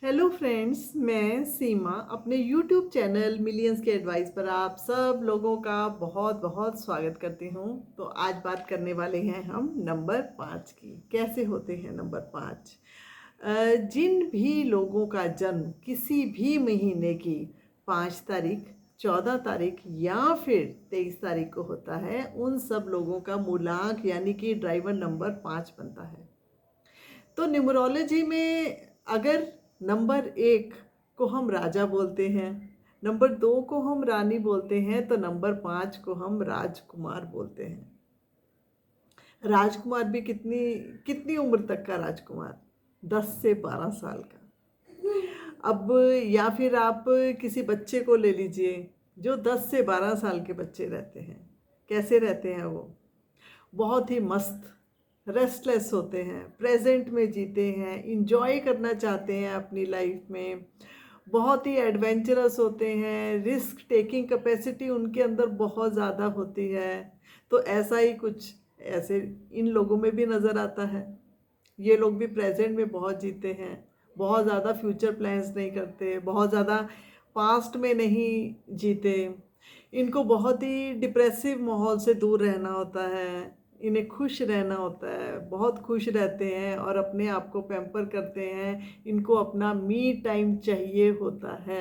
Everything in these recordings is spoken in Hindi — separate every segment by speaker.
Speaker 1: हेलो फ्रेंड्स, मैं सीमा अपने यूट्यूब चैनल मिलियंस के एडवाइस पर आप सब लोगों का बहुत बहुत स्वागत करती हूँ। तो आज बात करने वाले हैं हम नंबर 5 की। कैसे होते हैं नंबर 5? जिन भी लोगों का जन्म किसी भी महीने की 5 तारीख, 14 तारीख या फिर 23 तारीख को होता है, उन सब लोगों का मूलांक यानी कि ड्राइवर नंबर 5 बनता है। तो न्यूमरोलॉजी में अगर नंबर 1 को हम राजा बोलते हैं, नंबर 2 को हम रानी बोलते हैं, तो नंबर 5 को हम राजकुमार बोलते हैं। राजकुमार भी कितनी कितनी उम्र तक का राजकुमार? 10 से 12 साल का। अब या फिर आप किसी बच्चे को ले लीजिए जो 10 से 12 साल के बच्चे रहते हैं। कैसे रहते हैं वो? बहुत ही मस्त, रेस्टलेस होते हैं, प्रेजेंट में जीते हैं, इंजॉय करना चाहते हैं अपनी लाइफ में, बहुत ही एडवेंचरस होते हैं, रिस्क टेकिंग कैपेसिटी उनके अंदर बहुत ज़्यादा होती है। तो ऐसा ही कुछ ऐसे इन लोगों में भी नज़र आता है। ये लोग भी प्रेजेंट में बहुत जीते हैं, बहुत ज़्यादा फ्यूचर प्लान्स नहीं करते, बहुत ज़्यादा पास्ट में नहीं जीते। इनको बहुत ही डिप्रेसिव माहौल से दूर रहना होता है, इन्हें खुश रहना होता है, बहुत खुश रहते हैं और अपने आप को पैम्पर करते हैं। इनको अपना मी टाइम चाहिए होता है।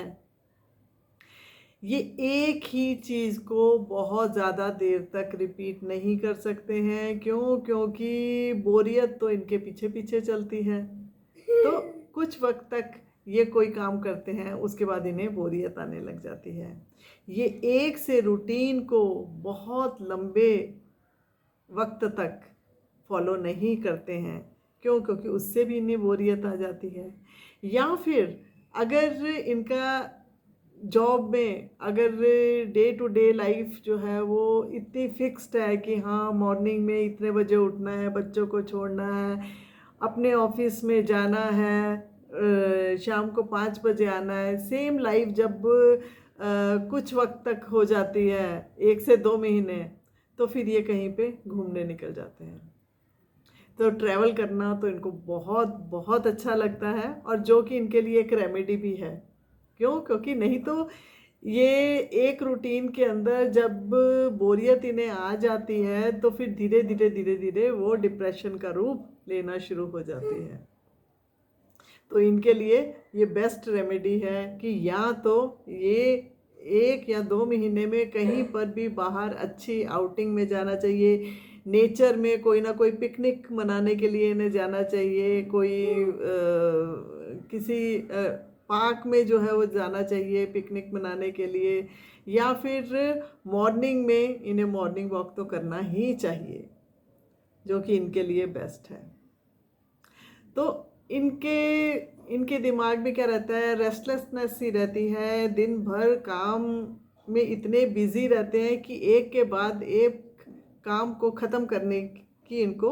Speaker 1: ये एक ही चीज़ को बहुत ज़्यादा देर तक रिपीट नहीं कर सकते हैं। क्यों? क्योंकि बोरियत तो इनके पीछे पीछे चलती है। तो कुछ वक्त तक ये कोई काम करते हैं, उसके बाद इन्हें बोरियत आने लग जाती है। ये एक से रूटीन को बहुत लंबे वक्त तक फॉलो नहीं करते हैं। क्यों? क्योंकि उससे भी इन्हें बोरियत आ जाती है। या फिर अगर इनका जॉब में अगर डे टू डे लाइफ जो है वो इतनी फिक्स्ड है कि हाँ, मॉर्निंग में इतने बजे उठना है, बच्चों को छोड़ना है, अपने ऑफिस में जाना है, शाम को 5 बजे आना है, सेम लाइफ जब कुछ वक्त तक हो जाती है, 1 से 2 महीने, तो फिर ये कहीं पे घूमने निकल जाते हैं। तो ट्रैवल करना तो इनको बहुत बहुत अच्छा लगता है, और जो कि इनके लिए एक रेमेडी भी है। क्यों? क्योंकि नहीं तो ये एक रूटीन के अंदर जब बोरियत इन्हें आ जाती है, तो फिर धीरे धीरे धीरे धीरे वो डिप्रेशन का रूप लेना शुरू हो जाती है। तो इनके लिए ये बेस्ट रेमेडी है कि या तो ये 1 या 2 महीने में कहीं पर भी बाहर अच्छी आउटिंग में जाना चाहिए। नेचर में कोई ना कोई पिकनिक मनाने के लिए इन्हें जाना चाहिए, कोई किसी पार्क में जो है वो जाना चाहिए पिकनिक मनाने के लिए, या फिर मॉर्निंग में इन्हें मॉर्निंग वॉक तो करना ही चाहिए, जो कि इनके लिए बेस्ट है। तो इनके इनके दिमाग में क्या रहता है? रेस्टलेसनेस सी रहती है, दिन भर काम में इतने बिजी रहते हैं कि एक के बाद एक काम को ख़त्म करने की इनको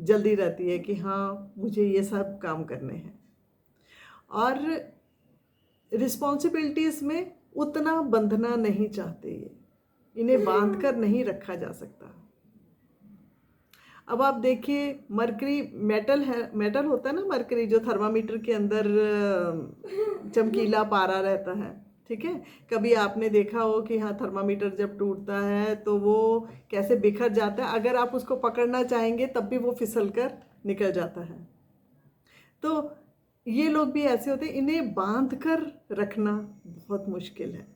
Speaker 1: जल्दी रहती है कि हाँ, मुझे ये सब काम करने हैं। और रिस्पॉन्सिबिलिटीज़ में उतना बंधना नहीं चाहते ये, इन्हें बांध कर नहीं रखा जा सकता। अब आप देखिए, मरकरी मेटल है, मेटल होता है ना मरकरी, जो थर्मामीटर के अंदर चमकीला पारा रहता है। ठीक है, कभी आपने देखा हो कि हाँ, थर्मामीटर जब टूटता है तो वो कैसे बिखर जाता है, अगर आप उसको पकड़ना चाहेंगे तब भी वो फिसल कर निकल जाता है। तो ये लोग भी ऐसे होते हैं, इन्हें बांध कर रखना बहुत मुश्किल है।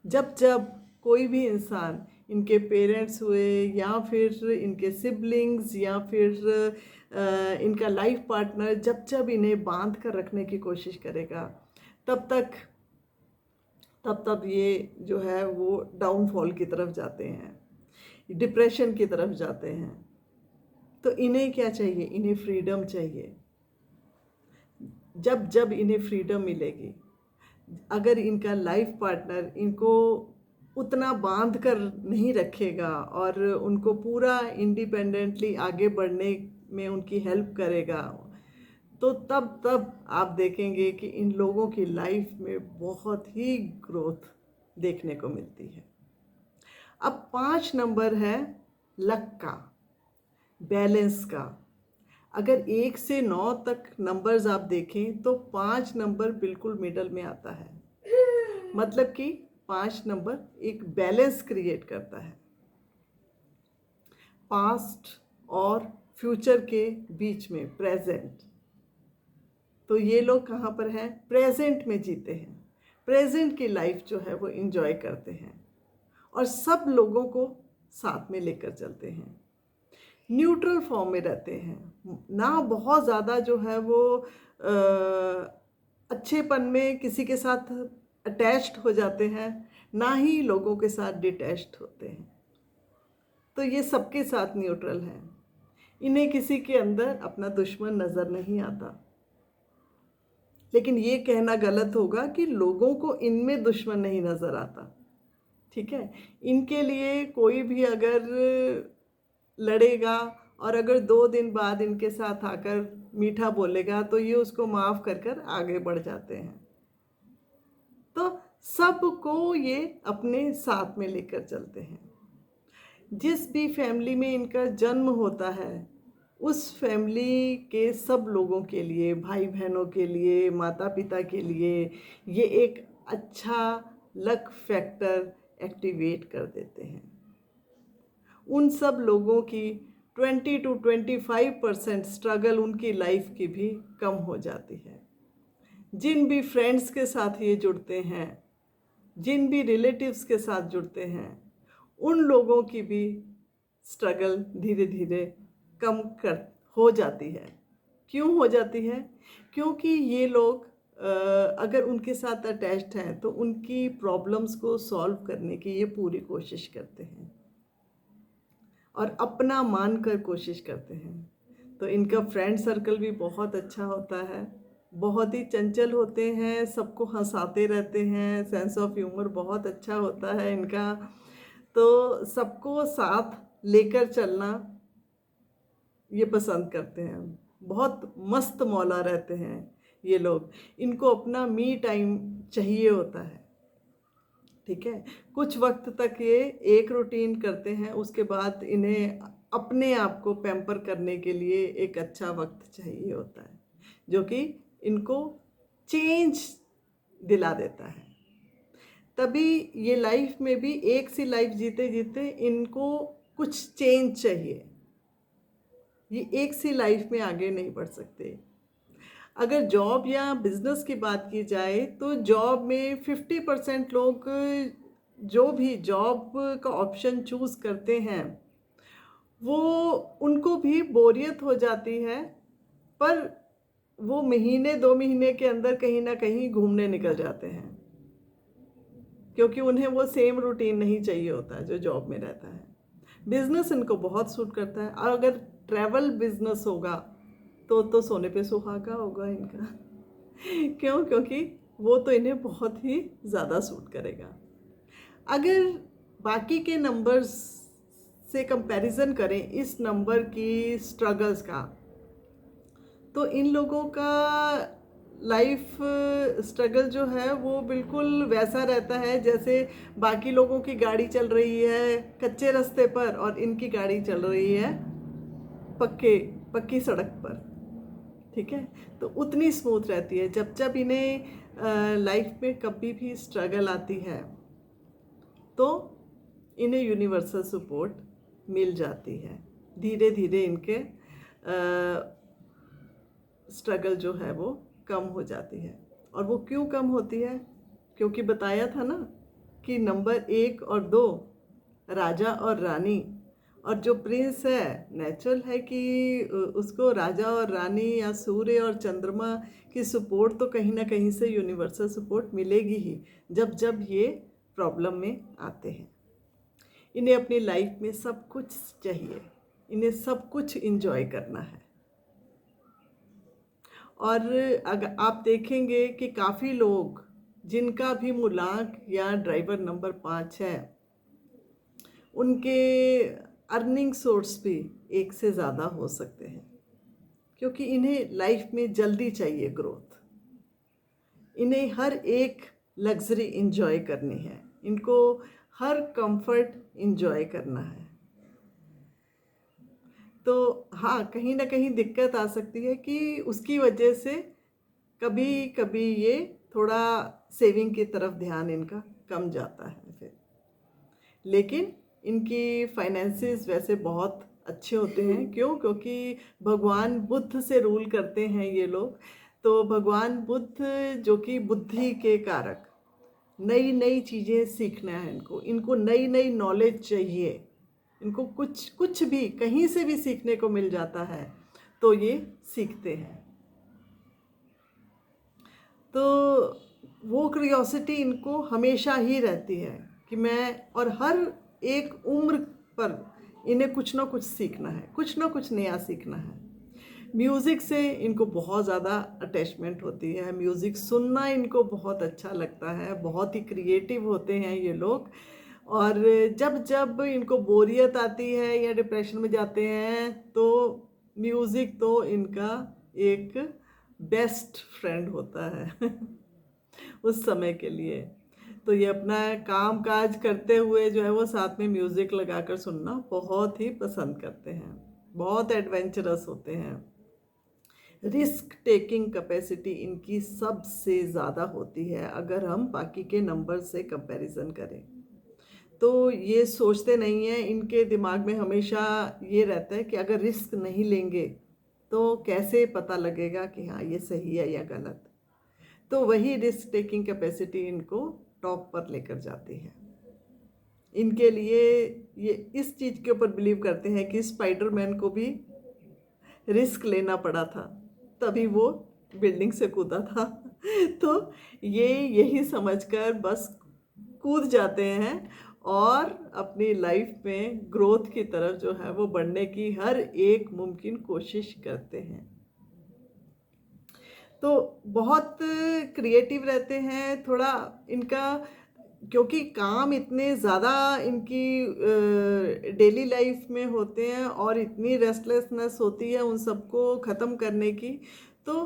Speaker 1: जब जब कोई भी इंसान, इनके पेरेंट्स हुए या फिर इनके सिबलिंग्स या फिर इनका लाइफ पार्टनर, जब जब इन्हें बांध कर रखने की कोशिश करेगा, तब तब ये जो है वो डाउनफॉल की तरफ जाते हैं, डिप्रेशन की तरफ जाते हैं। तो इन्हें क्या चाहिए? इन्हें फ्रीडम चाहिए। जब जब इन्हें फ्रीडम मिलेगी, अगर इनका लाइफ पार्टनर इनको उतना बांध कर नहीं रखेगा और उनको पूरा इंडिपेंडेंटली आगे बढ़ने में उनकी हेल्प करेगा, तो तब तब आप देखेंगे कि इन लोगों की लाइफ में बहुत ही ग्रोथ देखने को मिलती है। अब 5 नंबर है लक का, बैलेंस का। अगर 1 से 9 तक नंबर्स आप देखें तो 5 नंबर बिल्कुल मिडल में आता है, मतलब कि 5 नंबर एक बैलेंस क्रिएट करता है पास्ट और फ्यूचर के बीच में, प्रेजेंट। तो ये लोग कहाँ पर हैं? प्रेजेंट में जीते हैं, प्रेजेंट की लाइफ जो है वो एंजॉय करते हैं और सब लोगों को साथ में लेकर चलते हैं, न्यूट्रल फॉर्म में रहते हैं, ना बहुत ज़्यादा जो है वो अच्छेपन में किसी के साथ अटैच्ड हो जाते हैं, ना ही लोगों के साथ डिटैच्ड होते हैं। तो ये सबके साथ न्यूट्रल हैं। इन्हें किसी के अंदर अपना दुश्मन नज़र नहीं आता। लेकिन ये कहना गलत होगा कि लोगों को इनमें दुश्मन नहीं नज़र आता, ठीक है। इनके लिए कोई भी अगर लड़ेगा और अगर 2 दिन बाद इनके साथ आकर मीठा बोलेगा तो ये उसको माफ़ कर कर आगे बढ़ जाते हैं। तो सबको ये अपने साथ में लेकर चलते हैं। जिस भी फैमिली में इनका जन्म होता है उस फैमिली के सब लोगों के लिए, भाई बहनों के लिए, माता पिता के लिए ये एक अच्छा लक फैक्टर एक्टिवेट कर देते हैं। उन सब लोगों की 20 to 25% स्ट्रगल उनकी लाइफ की भी कम हो जाती है। जिन भी फ्रेंड्स के साथ ये जुड़ते हैं, जिन भी रिलेटिव्स के साथ जुड़ते हैं, उन लोगों की भी स्ट्रगल धीरे धीरे कम कर हो जाती है। क्यों हो जाती है? क्योंकि ये लोग अगर उनके साथ अटैच्ड हैं तो उनकी प्रॉब्लम्स को सॉल्व करने की ये पूरी कोशिश करते हैं और अपना मानकर कोशिश करते हैं। तो इनका फ्रेंड सर्कल भी बहुत अच्छा होता है, बहुत ही चंचल होते हैं, सबको हंसाते रहते हैं, सेंस ऑफ ह्यूमर बहुत अच्छा होता है इनका। तो सबको साथ लेकर चलना ये पसंद करते हैं, बहुत मस्त मौला रहते हैं ये लोग। इनको अपना मी टाइम चाहिए होता है, ठीक है। कुछ वक्त तक ये एक रूटीन करते हैं, उसके बाद इन्हें अपने आप को पैम्पर करने के लिए एक अच्छा वक्त चाहिए होता है जो कि इनको चेंज दिला देता है। तभी ये लाइफ में भी एक सी लाइफ जीते जीते इनको कुछ चेंज चाहिए, ये एक सी लाइफ में आगे नहीं बढ़ सकते। अगर जॉब या बिजनेस की बात की जाए तो जॉब में 50% लोग जो भी जॉब का ऑप्शन चूज करते हैं वो उनको भी बोरियत हो जाती है, पर वो महीने 2 महीने के अंदर कहीं ना कहीं घूमने निकल जाते हैं क्योंकि उन्हें वो सेम रूटीन नहीं चाहिए होता जो जॉब में रहता है। बिजनेस इनको बहुत सूट करता है और अगर ट्रैवल बिजनेस होगा तो सोने पे सुहागा होगा इनका क्यों? क्योंकि वो तो इन्हें बहुत ही ज़्यादा सूट करेगा। अगर बाकी के नंबर्स से कंपैरिजन करें इस नंबर की स्ट्रगल्स का, तो इन लोगों का लाइफ स्ट्रगल जो है वो बिल्कुल वैसा रहता है जैसे बाकी लोगों की गाड़ी चल रही है कच्चे रास्ते पर और इनकी गाड़ी चल रही है पक्की सड़क पर, ठीक है। तो उतनी स्मूथ रहती है। जब जब इन्हें लाइफ में कभी भी स्ट्रगल आती है तो इन्हें यूनिवर्सल सपोर्ट मिल जाती है। धीरे धीरे इनके स्ट्रगल जो है वो कम हो जाती है। और वो क्यों कम होती है? क्योंकि बताया था ना कि नंबर 1 और 2 राजा और रानी, और जो प्रिंस है नेचुरल है कि उसको राजा और रानी या सूर्य और चंद्रमा की सपोर्ट तो कहीं ना कहीं से यूनिवर्सल सपोर्ट मिलेगी ही जब जब ये प्रॉब्लम में आते हैं। इन्हें अपनी लाइफ में सब कुछ चाहिए, इन्हें सब कुछ एंजॉय करना है। और अगर आप देखेंगे कि काफ़ी लोग जिनका भी मुलाक या ड्राइवर नंबर 5 है उनके अर्निंग सोर्स भी 1 से ज़्यादा हो सकते हैं क्योंकि इन्हें लाइफ में जल्दी चाहिए ग्रोथ। इन्हें हर एक लग्जरी इंजॉय करनी है, इनको हर कंफर्ट इंजॉय करना है। तो हाँ, कहीं न कहीं दिक्कत आ सकती है कि उसकी वजह से कभी-कभी ये थोड़ा सेविंग की तरफ ध्यान इनका कम जाता है फिर। लेकिन इनकी फाइनेंसेस वैसे बहुत अच्छे होते हैं। क्यों? क्योंकि भगवान बुद्ध से रूल करते हैं ये लोग। तो भगवान बुद्ध जो कि बुद्धि के कारक, नई-नई चीज़ें सीखना है इनको, इनको नई-नई नॉलेज चाहिए। इनको कुछ कुछ भी कहीं से भी सीखने को मिल जाता है तो ये सीखते हैं। तो वो क्यूरियोसिटी इनको हमेशा ही रहती है कि मैं, और हर एक उम्र पर इन्हें कुछ ना कुछ सीखना है, कुछ ना कुछ नया सीखना है। म्यूज़िक से इनको बहुत ज़्यादा अटैचमेंट होती है, म्यूज़िक सुनना इनको बहुत अच्छा लगता है, बहुत ही क्रिएटिव होते हैं ये लोग। और जब जब इनको बोरियत आती है या डिप्रेशन में जाते हैं तो म्यूज़िक तो इनका एक बेस्ट फ्रेंड होता है उस समय के लिए। तो ये अपना काम काज करते हुए जो है वो साथ में म्यूज़िक लगाकर सुनना बहुत ही पसंद करते हैं, बहुत एडवेंचरस होते हैं। रिस्क टेकिंग कैपेसिटी इनकी सबसे ज़्यादा होती है अगर हम बाकी के नंबर से कंपैरिजन करें। तो ये सोचते नहीं हैं, इनके दिमाग में हमेशा ये रहता है कि अगर रिस्क नहीं लेंगे तो कैसे पता लगेगा कि हाँ ये सही है या गलत। तो वही रिस्क टेकिंग कैपेसिटी इनको टॉप पर लेकर जाती है। इनके लिए ये इस चीज़ के ऊपर बिलीव करते हैं कि स्पाइडरमैन को भी रिस्क लेना पड़ा था, तभी वो बिल्डिंग से कूदा था तो ये यही समझकर बस कूद जाते हैं और अपनी लाइफ में ग्रोथ की तरफ जो है वो बढ़ने की हर एक मुमकिन कोशिश करते हैं। तो बहुत क्रिएटिव रहते हैं थोड़ा इनका, क्योंकि काम इतने ज़्यादा इनकी डेली लाइफ में होते हैं और इतनी रेस्टलेसनेस होती है उन सबको ख़त्म करने की। तो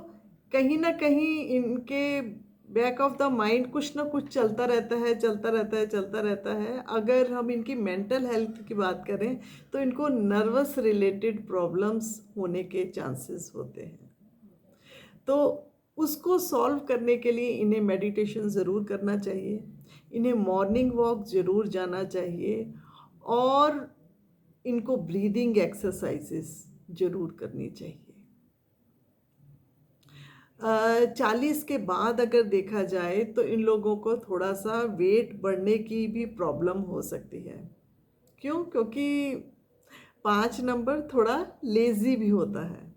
Speaker 1: कहीं ना कहीं इनके बैक ऑफ द माइंड कुछ ना कुछ चलता रहता है, चलता रहता है, चलता रहता है। अगर हम इनकी मेंटल हेल्थ की बात करें तो इनको नर्वस रिलेटेड प्रॉब्लम्स होने के चांसेस होते हैं। तो उसको सॉल्व करने के लिए इन्हें मेडिटेशन ज़रूर करना चाहिए, इन्हें मॉर्निंग वॉक ज़रूर जाना चाहिए और इनको ब्रीदिंग एक्सरसाइजेस ज़रूर करनी चाहिए। 40 के बाद अगर देखा जाए तो इन लोगों को थोड़ा सा वेट बढ़ने की भी प्रॉब्लम हो सकती है। क्यों? क्योंकि 5 नंबर थोड़ा लेज़ी भी होता है,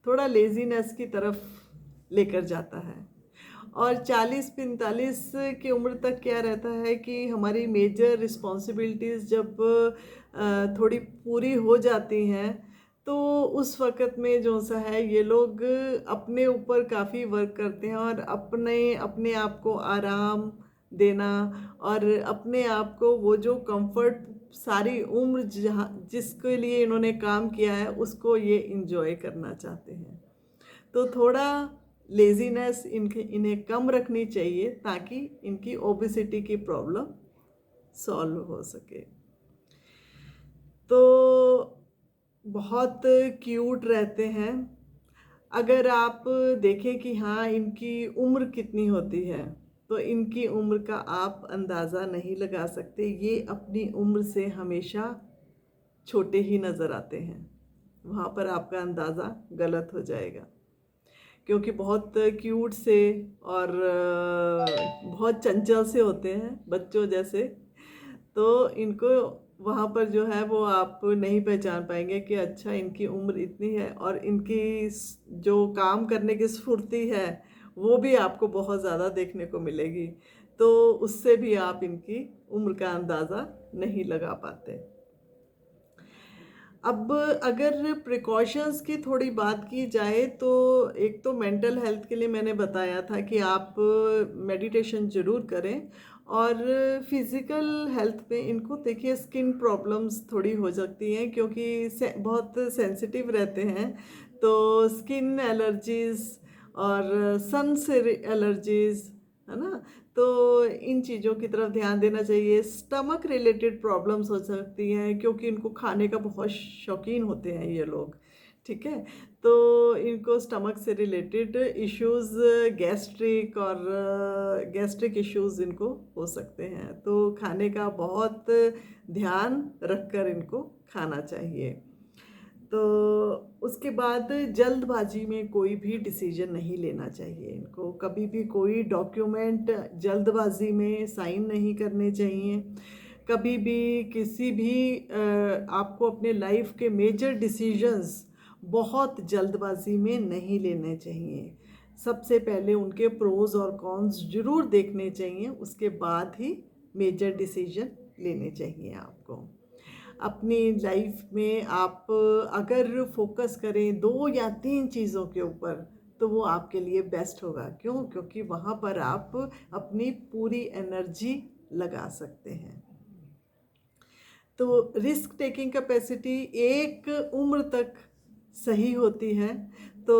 Speaker 1: थोड़ा लेज़ीनेस की तरफ लेकर जाता है। और 40-45 की उम्र तक क्या रहता है कि हमारी मेजर रिस्पॉन्सिबिलिटीज़ जब थोड़ी पूरी हो जाती हैं तो उस वक़्त में जो सा है ये लोग अपने ऊपर काफ़ी वर्क करते हैं और अपने अपने आप को आराम देना और अपने आप को वो जो कंफर्ट सारी उम्र जहाँ जिसके लिए इन्होंने काम किया है उसको ये इंजॉय करना चाहते हैं। तो थोड़ा लेज़ीनेस इन्हें कम रखनी चाहिए ताकि इनकी ओबेसिटी की प्रॉब्लम सॉल्व हो सके। तो बहुत क्यूट रहते हैं। अगर आप देखें कि हाँ इनकी उम्र कितनी होती है तो इनकी उम्र का आप अंदाज़ा नहीं लगा सकते। ये अपनी उम्र से हमेशा छोटे ही नज़र आते हैं, वहाँ पर आपका अंदाज़ा गलत हो जाएगा। क्योंकि बहुत क्यूट से और बहुत चंचल से होते हैं बच्चों जैसे। तो इनको वहाँ पर जो है वो आप नहीं पहचान पाएंगे कि अच्छा इनकी उम्र इतनी है, और इनकी जो काम करने की स्फूर्ति है वो भी आपको बहुत ज़्यादा देखने को मिलेगी। तो उससे भी आप इनकी उम्र का अंदाज़ा नहीं लगा पाते। अब अगर प्रिकॉशंस की थोड़ी बात की जाए तो एक तो मेंटल हेल्थ के लिए मैंने बताया था कि आप मेडिटेशन ज़रूर करें। और फिज़िकल हेल्थ पे इनको देखिए स्किन प्रॉब्लम्स थोड़ी हो सकती हैं क्योंकि बहुत सेंसिटिव रहते हैं। तो स्किन एलर्जीज़ और सन से एलर्जीज़ है ना। तो इन चीज़ों की तरफ ध्यान देना चाहिए। स्टमक रिलेटेड प्रॉब्लम्स हो सकती हैं क्योंकि इनको खाने का बहुत शौकीन होते हैं ये लोग, ठीक है। तो इनको स्टमक से रिलेटेड इश्यूज, गैस्ट्रिक और गैस्ट्रिक इश्यूज इनको हो सकते हैं। तो खाने का बहुत ध्यान रखकर इनको खाना चाहिए। तो उसके बाद जल्दबाजी में कोई भी डिसीजन नहीं लेना चाहिए इनको। कभी भी कोई डॉक्यूमेंट जल्दबाजी में साइन नहीं करने चाहिए। कभी भी किसी भी आपको अपने लाइफ के मेजर डिसीजंस बहुत जल्दबाजी में नहीं लेने चाहिए। सबसे पहले उनके प्रोज और कॉन्स जरूर देखने चाहिए, उसके बाद ही मेजर डिसीजन लेने चाहिए आपको। अपनी लाइफ में आप अगर फोकस करें 2 या 3 चीज़ों के ऊपर, तो वो आपके लिए बेस्ट होगा। क्यों? क्योंकि वहाँ पर आप अपनी पूरी एनर्जी लगा सकते हैं। तो रिस्क टेकिंग कैपेसिटी एक उम्र तक सही होती है, तो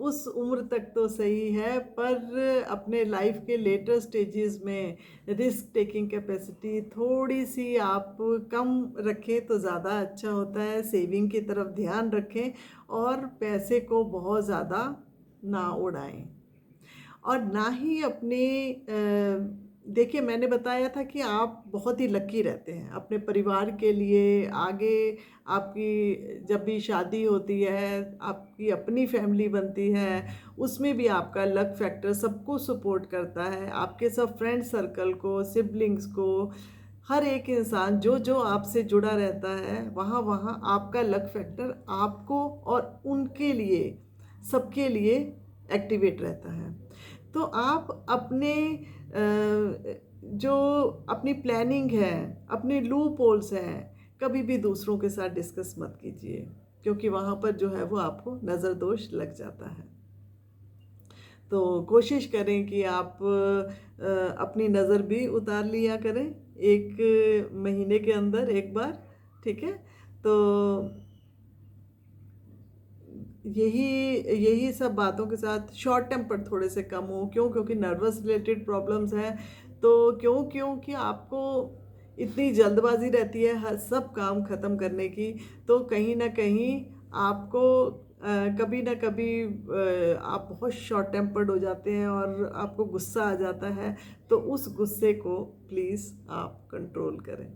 Speaker 1: उस उम्र तक तो सही है, पर अपने लाइफ के लेटर स्टेजेस में रिस्क टेकिंग कैपेसिटी थोड़ी सी आप कम रखें तो ज़्यादा अच्छा होता है। सेविंग की तरफ ध्यान रखें और पैसे को बहुत ज़्यादा ना उड़ाएं। और ना ही अपने देखिए, मैंने बताया था कि आप बहुत ही लकी रहते हैं अपने परिवार के लिए। आगे आपकी जब भी शादी होती है, आपकी अपनी फैमिली बनती है, उसमें भी आपका लक फैक्टर सबको सपोर्ट करता है। आपके सब फ्रेंड सर्कल को, सिबलिंग्स को, हर एक इंसान जो जो आपसे जुड़ा रहता है, वहाँ वहाँ आपका लक फैक्टर आपको और उनके लिए, सबके लिए एक्टिवेट रहता है। तो आप अपने जो अपनी प्लानिंग है, अपने लूप होल्स हैं, कभी भी दूसरों के साथ डिस्कस मत कीजिए, क्योंकि वहाँ पर जो है वो आपको नज़र दोष लग जाता है। तो कोशिश करें कि आप अपनी नज़र भी उतार लिया करें 1 महीने के अंदर एक बार, ठीक है। तो यही यही सब बातों के साथ शॉर्ट टेम्पर थोड़े से कम हो। क्यों? क्योंकि नर्वस रिलेटेड प्रॉब्लम्स हैं। तो क्योंकि आपको इतनी जल्दबाजी रहती है हर सब काम ख़त्म करने की, तो कहीं ना कहीं आपको कभी ना कभी आप बहुत शॉर्ट टेम्पर्ड हो जाते हैं और आपको गुस्सा आ जाता है। तो उस गुस्से को प्लीज़ आप कंट्रोल करें,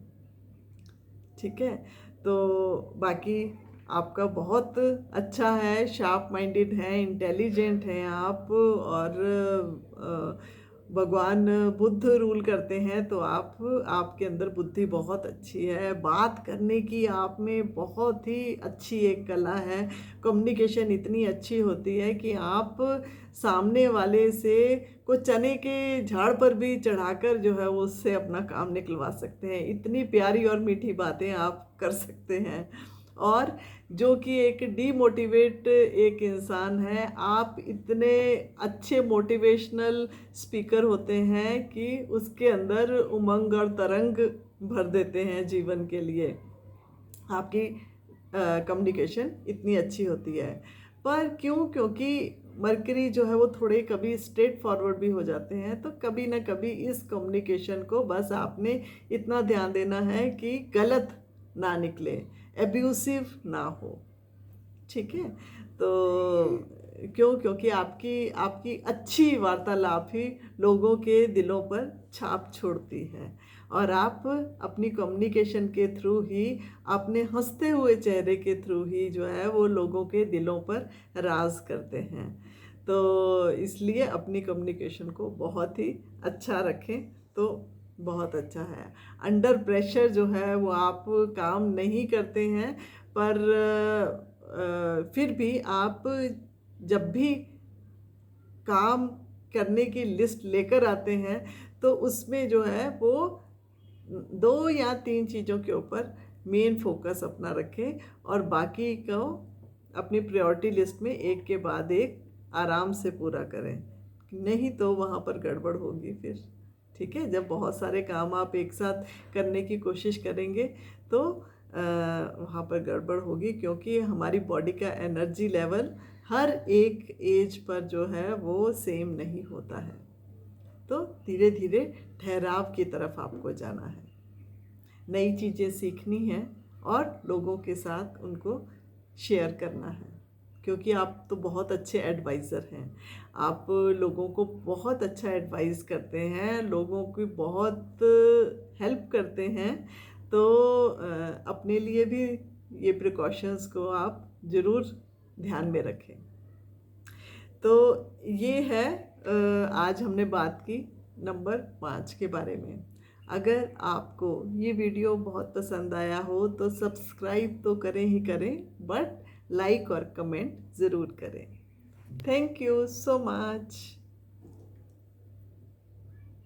Speaker 1: ठीक है। तो बाकी आपका बहुत अच्छा है, शार्प माइंडेड हैं, इंटेलिजेंट हैं आप, और भगवान बुद्ध रूल करते हैं। तो आपके अंदर बुद्धि बहुत अच्छी है, बात करने की आप में बहुत ही अच्छी एक कला है। कम्युनिकेशन इतनी अच्छी होती है कि आप सामने वाले से को चने के झाड़ पर भी चढ़ाकर जो है वो उससे अपना काम निकलवा सकते हैं। इतनी प्यारी और मीठी बातें आप कर सकते हैं। और जो कि एक डीमोटिवेट एक इंसान है, आप इतने अच्छे मोटिवेशनल स्पीकर होते हैं कि उसके अंदर उमंग और तरंग भर देते हैं जीवन के लिए। आपकी कम्युनिकेशन इतनी अच्छी होती है। पर क्यों? क्योंकि मरकरी जो है वो थोड़े कभी स्ट्रेट फॉरवर्ड भी हो जाते हैं। तो कभी ना कभी इस कम्युनिकेशन को बस आपने इतना ध्यान देना है कि गलत ना निकले, एब्यूसिव ना हो, ठीक है। तो क्योंकि आपकी आपकी अच्छी वार्तालाप ही लोगों के दिलों पर छाप छोड़ती है, और आप अपनी कम्युनिकेशन के थ्रू ही, अपने हंसते हुए चेहरे के थ्रू ही जो है वो लोगों के दिलों पर राज करते हैं। तो इसलिए अपनी कम्युनिकेशन को बहुत ही अच्छा रखें तो बहुत अच्छा है। अंडर प्रेशर जो है वो आप काम नहीं करते हैं, पर फिर भी आप जब भी काम करने की लिस्ट लेकर आते हैं, तो उसमें जो है वो 2 या 3 चीज़ों के ऊपर मेन फोकस अपना रखें, और बाकी को अपनी प्रायोरिटी लिस्ट में एक के बाद एक आराम से पूरा करें। नहीं तो वहाँ पर गड़बड़ होगी फिर, ठीक है। जब बहुत सारे काम आप एक साथ करने की कोशिश करेंगे तो वहाँ पर गड़बड़ होगी, क्योंकि हमारी बॉडी का एनर्जी लेवल हर एक एज पर जो है वो सेम नहीं होता है। तो धीरे धीरे ठहराव की तरफ आपको जाना है, नई चीज़ें सीखनी हैं और लोगों के साथ उनको शेयर करना है, क्योंकि आप तो बहुत अच्छे एडवाइज़र हैं। आप लोगों को बहुत अच्छा एडवाइस करते हैं, लोगों की बहुत हेल्प करते हैं। तो अपने लिए भी ये प्रिकॉशंस को आप ज़रूर ध्यान में रखें। तो ये है आज हमने बात की नंबर 5 के बारे में। अगर आपको ये वीडियो बहुत पसंद आया हो तो सब्सक्राइब तो करें ही करें, बट लाइक और कमेंट ज़रूर करें। Thank you so much.